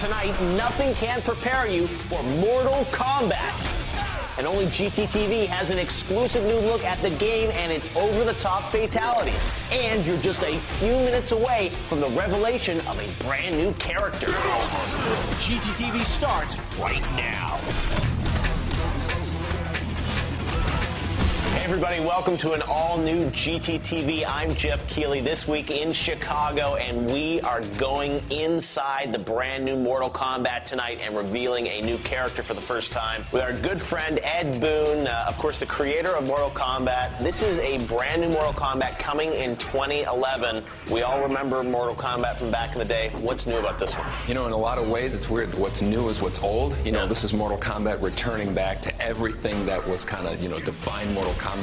Tonight, nothing can prepare you for Mortal Kombat. And only GTTV has an exclusive new look at the game, and it's over-the-top fatalities. And you're just a few minutes away from the revelation of a brand new character. GTTV starts right now. Hey everybody, welcome to an all-new GTTV. I'm Jeff Keighley, this week in Chicago, and we are going inside the brand new Mortal Kombat tonight and revealing a new character for the first time with our good friend Ed Boon, of course the creator of Mortal Kombat. This is a brand new Mortal Kombat coming in 2011. We all remember Mortal Kombat from back in the day. What's new about this one? You know, in a lot of ways, it's weird. What's new is what's old. You know, this is Mortal Kombat returning back to everything that was kind of, defined Mortal Kombat.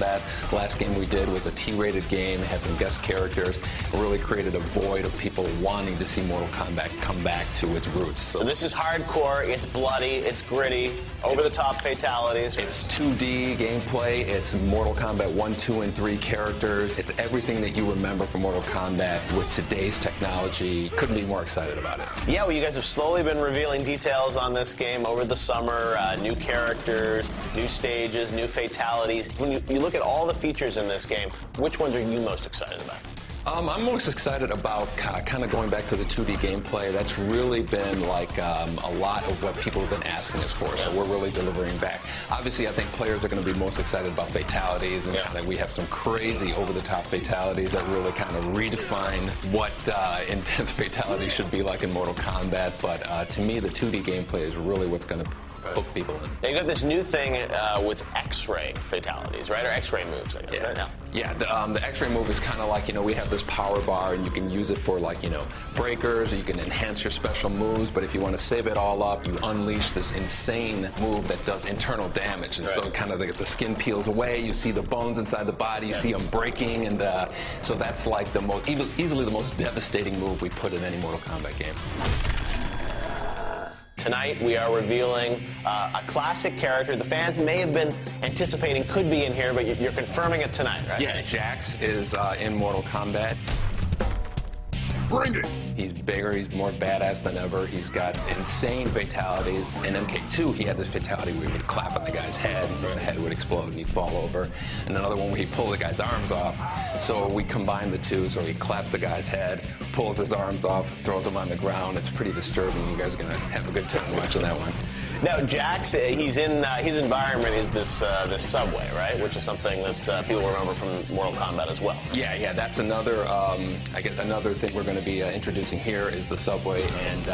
Last game we did was a T-rated game, had some guest characters. It really created a void of people wanting to see Mortal Kombat come back to its roots. So this is hardcore, it's bloody, it's gritty, over-the-top fatalities. It's 2D gameplay, it's Mortal Kombat 1, 2, and 3 characters. It's everything that you remember from Mortal Kombat with today's technology. Couldn't be more excited about it. Yeah, well, you guys have slowly been revealing details on this game over the summer. New characters, new stages, new fatalities. When you look at all the features in this game, which ones are you most excited about? I'm most excited about kind of going back to the 2D gameplay. That's really been like a lot of what people have been asking us for, so we're really delivering back. Obviously, I think players are going to be most excited about fatalities, and kind of we have some crazy over-the-top fatalities that really kind of redefine what intense fatalities should be like in Mortal Kombat. But to me, the 2D gameplay is really what's going to hook people in. Now, you got this new thing with X-Ray fatalities, right? Or X-Ray moves, I guess, right now. Yeah, the X-Ray move is kind of like, we have this power bar, and you can use it for, like, breakers, or you can enhance your special moves, but if you want to save it all up, you unleash this insane move that does internal damage, and so kind of the skin peels away, you see the bones inside the body, you see them breaking, and so that's like the most, easily the most devastating move we put in any Mortal Kombat game. Tonight, we are revealing a classic character the fans may have been anticipating could be in here, but you're confirming it tonight, right? Yeah, Jax is in Mortal Kombat. Bring it! He's bigger, he's more badass than ever, he's got insane fatalities. In MK2, he had this fatality where he would clap on the guy's head, and the head would explode and he'd fall over. And another one where he'd pull the guy's arms off. So we combined the two, so he claps the guy's head, pulls his arms off, throws him on the ground. It's pretty disturbing. You guys are going to have a good time watching that one. Now, Jax, he's in his environment is this this subway, right? Which is something that people remember from Mortal Kombat as well. Yeah, that's another. I guess another thing we're going to be introducing here is the subway, and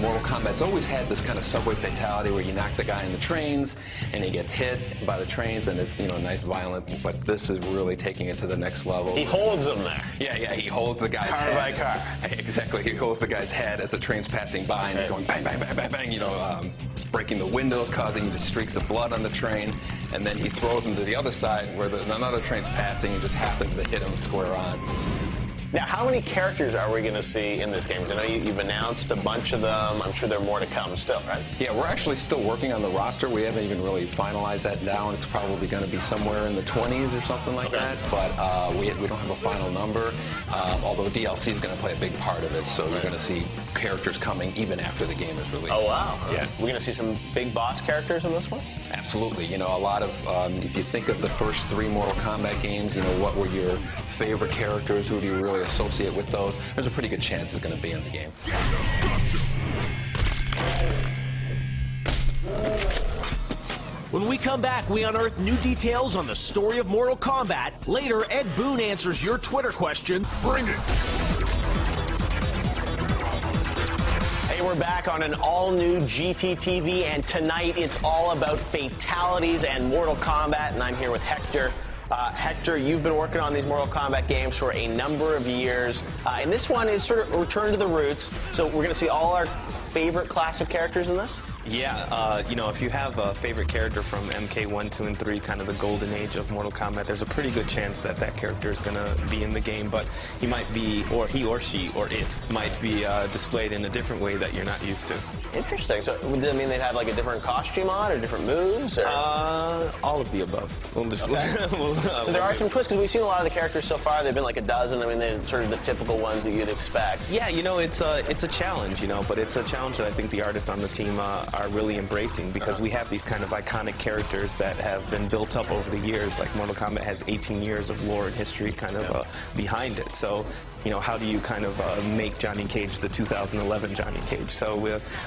Mortal Kombat's always had this kind of subway fatality where you knock the guy in the trains, and he gets hit by the trains, and it's nice violent. But this is really taking it to the next level. He holds him there. Yeah, he holds the guy's head. Car by car. Exactly, he holds the guy's head as the train's passing by, and he's going bang, bang, bang, bang, bang. Breaking the windows, causing the streaks of blood on the train, and then he throws him to the other side where another train's passing and just happens to hit him square on. Now, how many characters are we going to see in this game? Because I know you've announced a bunch of them. I'm sure there are more to come still, right? Yeah, we're actually still working on the roster. We haven't even really finalized that down. It's probably going to be somewhere in the 20s or something like that, but we don't have a final number, although DLC is going to play a big part of it, so you're going to see characters coming even after the game is released. Oh, wow. Yeah. We're going to see some big boss characters in this one? Absolutely. A lot of, if you think of the first 3 Mortal Kombat games, what were your favorite characters? Who do you really associate with those? There's a pretty good chance it's going to be in the game. When we come back, we unearth new details on the story of Mortal Kombat. Later, Ed Boon answers your Twitter question. Bring it! Hey, we're back on an all-new GTTV, and tonight it's all about fatalities and Mortal Kombat, and I'm here with Hector. Hector, you've been working on these Mortal Kombat games for a number of years, and this one is sort of a return to the roots, so we're going to see all our favorite classic characters in this? Yeah, you know, if you have a favorite character from MK1, 2, and 3, kind of the golden age of Mortal Kombat, there's a pretty good chance that that character is going to be in the game, but he might be, or he or she, or it might be displayed in a different way that you're not used to. Interesting. So, would that mean they'd have like a different costume on, or different moves? Or? All of the above. We'll just, okay. So there are some twists, because we've seen a lot of the characters so far. They've been like a dozen. I mean, they're sort of the typical ones that you'd expect. Yeah, you know, it's a challenge, you know, but it's a challenge that I think the artists on the team are really embracing, because we have these kind of iconic characters that have been built up over the years. Like Mortal Kombat has 18 years of lore and history kind of behind it. So, you know, how do you kind of make Johnny Cage the 2011 Johnny Cage? So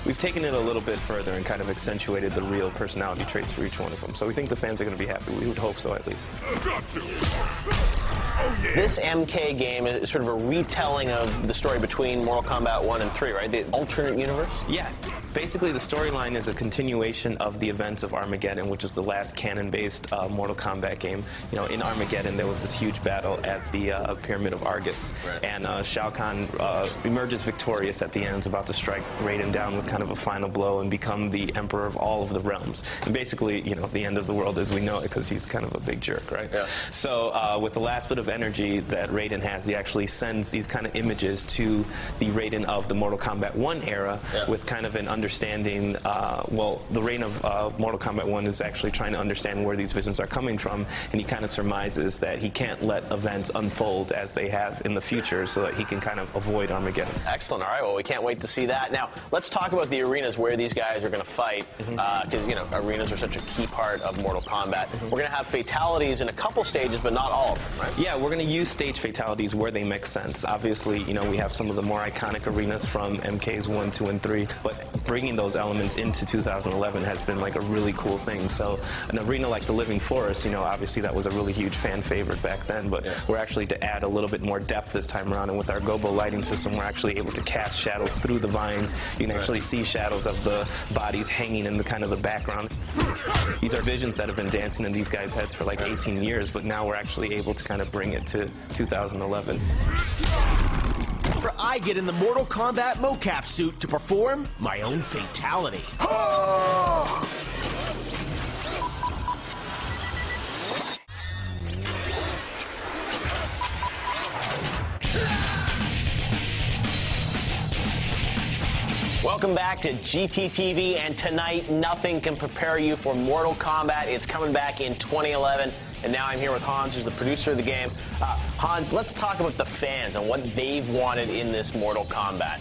we've taken it a little bit further and kind of accentuated the real personality traits for each one of them. So we think the fans are going to be happy. We would hope so, at least. This MK game is sort of a retelling of the story between Mortal Kombat 1 and 3, right? The alternate universe? Yeah. Basically, the storyline is a continuation of the events of Armageddon, which is the last canon-based Mortal Kombat game. You know, in Armageddon, there was this huge battle at the Pyramid of Argus. Right. And Shao Kahn emerges victorious at the end, is about to strike Raiden down with kind of a final blow and become the emperor of all of the realms. And basically, you know, the end of the world as we know it, because he's kind of a big jerk, right? Yeah. So with the last bit of energy that Raiden has, he actually sends these kind of images to the Raiden of the Mortal Kombat 1 era, with kind of an understanding, well, the reign of Mortal Kombat 1 is actually trying to understand where these visions are coming from, and he kind of surmises that he can't let events unfold as they have in the future, so that he can kind of avoid Armageddon. Excellent. All right. Well, we can't wait to see that. Now, let's talk about the arenas where these guys are going to fight, because, you know, arenas are such a key part of Mortal Kombat. We're going to have fatalities in a couple stages, but not all of them, right? Yeah, we're going to use stage fatalities where they make sense. Obviously, you know, we have some of the more iconic arenas from MKs 1, 2, and 3, but bringing those elements into 2011 has been like a really cool thing. So an arena like the Living Forest, you know, obviously that was a really huge fan favorite back then, but we're actually to add a little bit more depth this time around, and with our Gobo lighting system, we're actually able to cast shadows through the vines. You can actually see shadows of the bodies hanging in the kind of the background. These are visions that have been dancing in these guys' heads for like 18 years, but now we're actually able to kind of bring it to 2011. I get in the Mortal Kombat mocap suit to perform my own fatality. Welcome back to GTTV, and tonight nothing can prepare you for Mortal Kombat. It's coming back in 2011, and now I'm here with Hans, who's the producer of the game. Hans, let's talk about the fans and what they've wanted in this Mortal Kombat.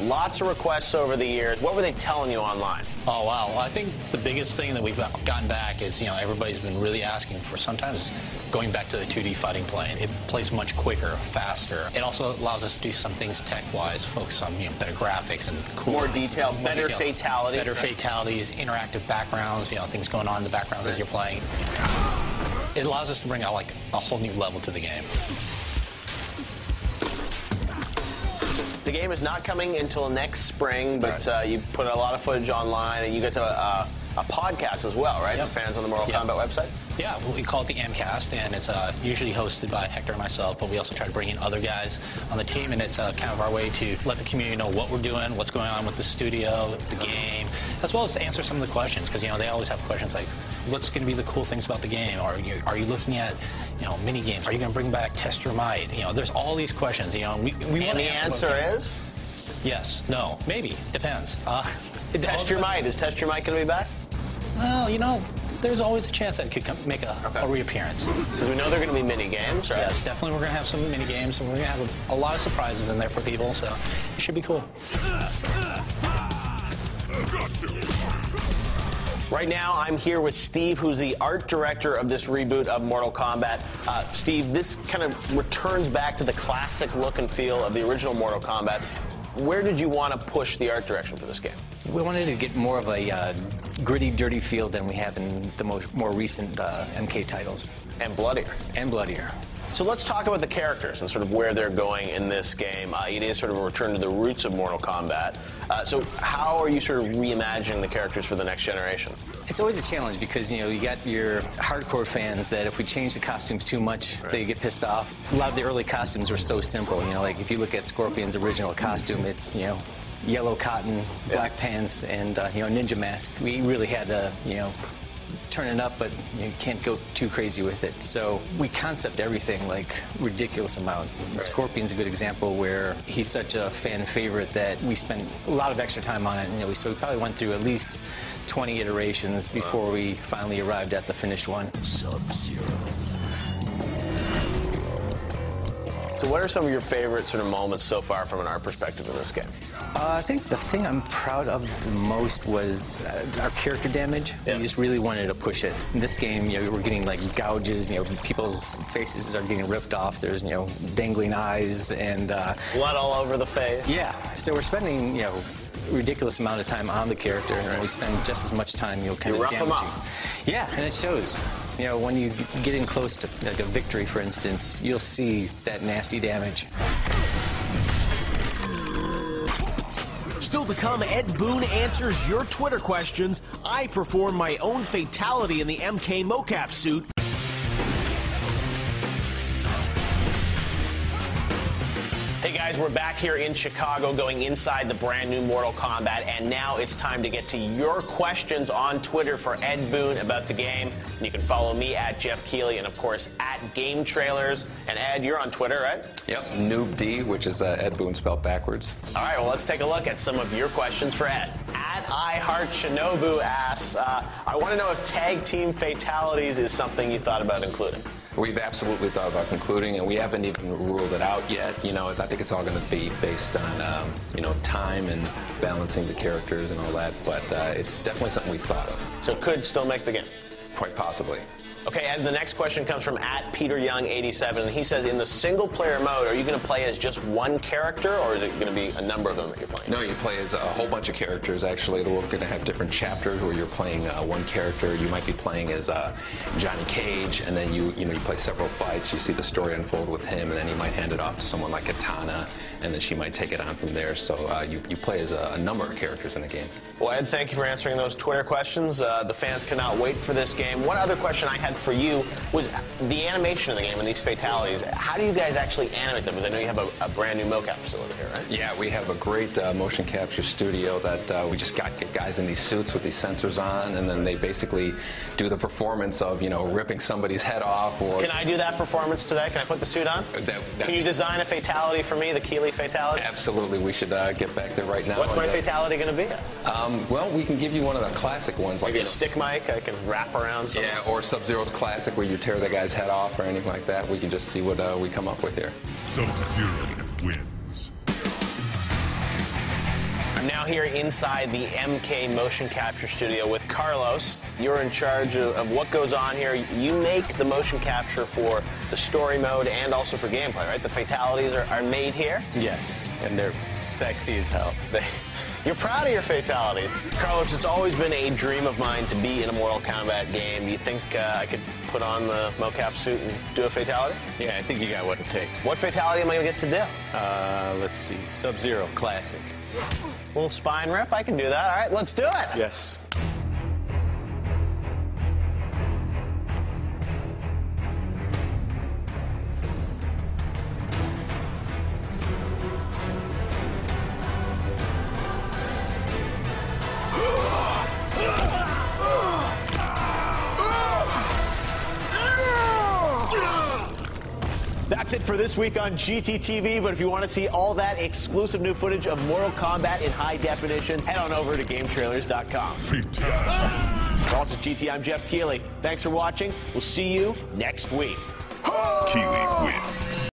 Lots of requests over the years. What were they telling you online? Oh, wow. Well, I think the biggest thing that we've gotten back is, you know, everybody's been really asking for sometimes going back to the 2D fighting plane. It plays much quicker, faster. It also allows us to do some things tech-wise, focus on, you know, better graphics and cooler more detail, better fatalities. Better fatalities, interactive backgrounds, you know, things going on in the backgrounds as you're playing. It allows us to bring out like a whole new level to the game. The game is not coming until next spring, but you put a lot of footage online, and you guys have a podcast as well, right? For fans on the Mortal Kombat website? Yeah, we call it the Mcast, and it's usually hosted by Hector and myself, but we also try to bring in other guys on the team, and it's kind of our way to let the community know what we're doing, what's going on with the studio, the game, as well as to answer some of the questions, because, you know, they always have questions like, what's going to be the cool things about the game? Or are you looking at, you know, mini games? Are you going to bring back Test Your Might? You know, there's all these questions. You know, we want to answer. The answer is yes, no, maybe, depends. Test Your Might. Is Test Your Might going to be back? Well, you know, there's always a chance that it could make a reappearance. Because we know they're going to be mini games, right? Yes, definitely. We're going to have some mini games, and we're going to have a lot of surprises in there for people. So it should be cool. Right now, I'm here with Steve, who's the art director of this reboot of Mortal Kombat. Steve, this kind of returns back to the classic look and feel of the original Mortal Kombat. Where did you want to push the art direction for this game? We wanted to get more of a gritty, dirty feel than we have in the more recent MK titles. And bloodier. And bloodier. So let's talk about the characters and sort of where they're going in this game. It is sort of a return to the roots of Mortal Kombat. So how are you sort of reimagining the characters for the next generation? It's always a challenge because, you know, you got your hardcore fans that if we change the costumes too much, they get pissed off. A lot of the early costumes were so simple, you know, like if you look at Scorpion's original costume, it's, you know, yellow cotton, black pants, and ninja mask. We really had to turn it up, but you can't go too crazy with it. So we concept everything like ridiculous amount. Right. Scorpion's a good example where he's such a fan favorite that we spent a lot of extra time on it. So we probably went through at least 20 iterations before we finally arrived at the finished one. Sub-Zero. So what are some of your favorite sort of moments so far from an art perspective in this game? I think the thing I'm proud of the most was our character damage. We just really wanted to push it. In this game, we're getting like gouges, people's faces are getting ripped off. There's, dangling eyes and blood all over the face. Yeah. So we're spending, ridiculous amount of time on the character, and we spend just as much time, kind of damaging. Yeah, and it shows. When you get in close to like a victory, for instance, you'll see that nasty damage. Still to come, Ed Boon answers your Twitter questions. I perform my own fatality in the MK mocap suit. Hey guys, we're back here in Chicago going inside the brand new Mortal Kombat, and now it's time to get to your questions on Twitter for Ed Boon about the game. And you can follow me at Jeff Keighley and, of course, at Game Trailers. And Ed, you're on Twitter, right? Yep, Noob D, which is Ed Boon spelled backwards. All right, well, let's take a look at some of your questions for Ed. At iHeartShinobu asks, I want to know if tag team fatalities is something you thought about including. We've absolutely thought about including, and we haven't even ruled it out yet. I think it's all going to be based on, time and balancing the characters and all that, but it's definitely something we've thought of. So it could still make the game? Quite possibly. Okay, and the next question comes from @PeterYoung87, and he says, in the single-player mode, are you going to play as just one character, or is it going to be a number of them that you're playing? No, you play as a whole bunch of characters, actually. We're going to have different chapters where you're playing one character. You might be playing as Johnny Cage, and then you play several fights. You see the story unfold with him, and then you might hand it off to someone like Katana, and then she might take it on from there. So you play as a number of characters in the game. Well, Ed, thank you for answering those Twitter questions. The fans cannot wait for this game. One other question I had for you was the animation of the game and these fatalities. How do you guys actually animate them? Because I know you have a brand new mocap facility here, right? Yeah, we have a great motion capture studio that we just get guys in these suits with these sensors on, and then they basically do the performance of, ripping somebody's head off. Or can I do that performance today? Can I put the suit on? Can you design a fatality for me, the Keighley fatality? Absolutely. We should get back there right now. What's my fatality going to be? Well, we can give you one of the classic ones. Maybe a stick mic I can wrap around something. Yeah, or Sub-Zero's classic where you tear the guy's head off or anything like that. We can just see what we come up with here. Sub-Zero wins. I'm now here inside the MK motion capture studio with Carlos. You're in charge of what goes on here. You make the motion capture for the story mode and also for gameplay, right? The fatalities are made here? Yes, and they're sexy as hell. You're proud of your fatalities. Carlos, it's always been a dream of mine to be in a Mortal Kombat game. Do you think I could put on the mocap suit and do a fatality? Yeah, I think you got what it takes. What fatality am I going to get to do? Let's see. Sub-Zero, classic. Little spine rip? I can do that. All right, let's do it. Yes. That's it for this week on GTTV, but if you want to see all that exclusive new footage of Mortal Kombat in high definition, head on over to GameTrailers.com. For also GT, I'm Jeff Keighley. Thanks for watching. We'll see you next week. Keighley wins.